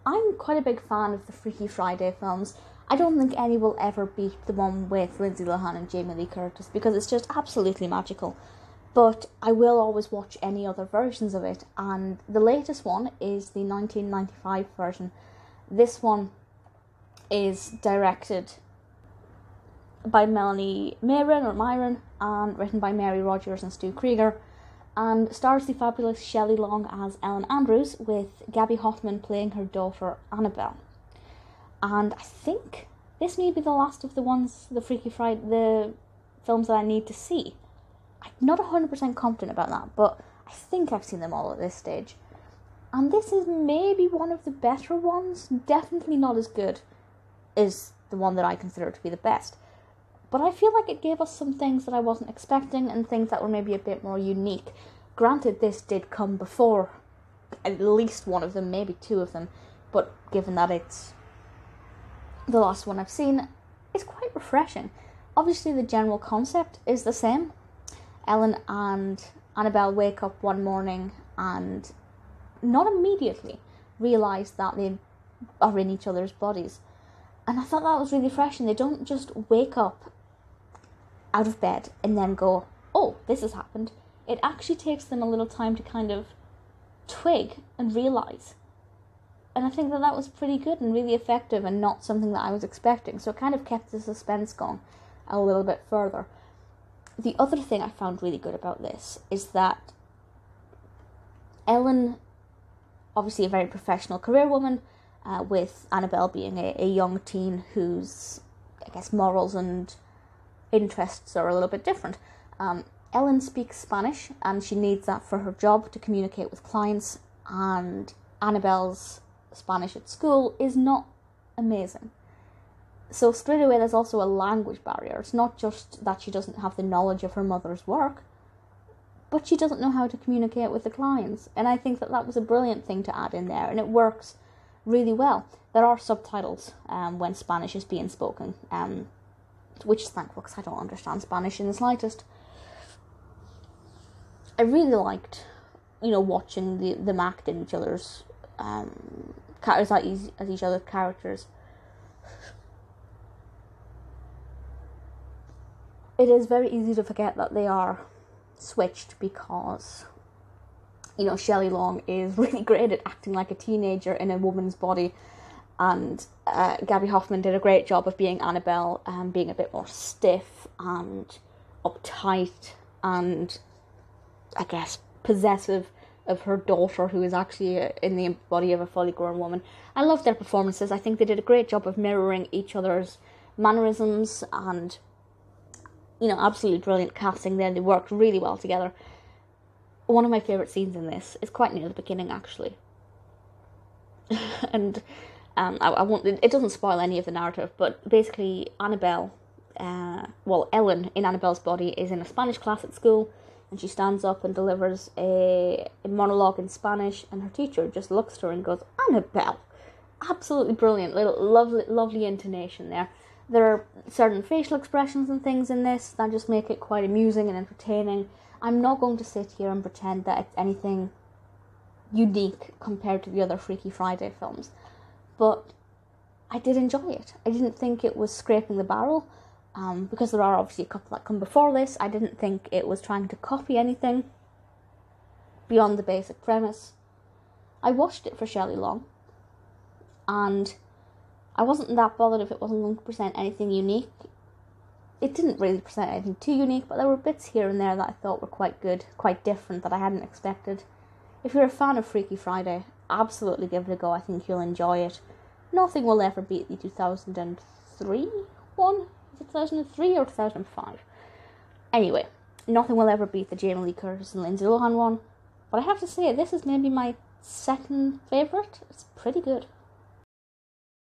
I'm quite a big fan of the Freaky Friday films. I don't think any will ever beat the one with Lindsay Lohan and Jamie Lee Curtis because it's just absolutely magical. But I will always watch any other versions of it, and the latest one is the 1995 version. This one is directed by Melanie Mayron and written by Mary Rodgers and Stu Krieger, and stars the fabulous Shelley Long as Ellen Andrews, with Gaby Hoffmann playing her daughter Annabelle. And I think this may be the last of the Freaky Friday, the films that I need to see. I'm not 100% confident about that, but I think I've seen them all at this stage. And this is maybe one of the better ones, definitely not as good as the one that I consider to be the best. But I feel like it gave us some things that I wasn't expecting and things that were maybe a bit more unique. Granted, this did come before at least one of them, maybe two of them, but given that it's the last one I've seen, it's quite refreshing. Obviously, the general concept is the same. Ellen and Annabelle wake up one morning and not immediately realise that they are in each other's bodies. And I thought that was really refreshing. They don't just wake up out of bed and then go, oh, this has happened. It actually takes them a little time to kind of twig and realise. And I think that was pretty good and really effective and not something that I was expecting. So it kind of kept the suspense going a little bit further. The other thing I found really good about this is that Ellen, obviously a very professional career woman, with Annabelle being a young teen whose, I guess, morals and interests are a little bit different. Ellen speaks Spanish and she needs that for her job to communicate with clients, and Annabelle's Spanish at school is not amazing. So straight away there's also a language barrier. It's not just that she doesn't have the knowledge of her mother's work, but she doesn't know how to communicate with the clients. And I think that was a brilliant thing to add in there, and it works really well. There are subtitles when Spanish is being spoken, which is thankful because I don't understand Spanish in the slightest. I really liked, watching them act in each other's as each other's characters. It is very easy to forget that they are switched because, Shelley Long is really great at acting like a teenager in a woman's body, and Gaby Hoffmann did a great job of being Annabelle, being a bit more stiff and uptight and, I guess, possessive of her daughter, who is actually in the body of a fully grown woman. I love their performances. I think they did a great job of mirroring each other's mannerisms, and absolutely brilliant casting there. They worked really well together. One of my favourite scenes in this is quite near the beginning, actually. And I won't. It doesn't spoil any of the narrative, but basically Annabelle, Ellen in Annabelle's body is in a Spanish class at school, and she stands up and delivers a monologue in Spanish, and her teacher just looks at her and goes, "Annabelle." Absolutely brilliant, little lovely intonation there. There are certain facial expressions and things in this that just make it quite amusing and entertaining. I'm not going to sit here and pretend that it's anything unique compared to the other Freaky Friday films, but I did enjoy it. I didn't think it was scraping the barrel, because there are obviously a couple that come before this. I didn't think it was trying to copy anything beyond the basic premise. I watched it for Shelley Long, and I wasn't that bothered if it wasn't going to present anything unique. It didn't really present anything too unique, but there were bits here and there that I thought were quite good, quite different, that I hadn't expected. If you're a fan of Freaky Friday, absolutely give it a go. I think you'll enjoy it. Nothing will ever beat the 2003 one? Is it 2003 or 2005? Anyway, nothing will ever beat the Jamie Lee Curtis and Lindsay Lohan one. But I have to say, this is maybe my second favourite. It's pretty good.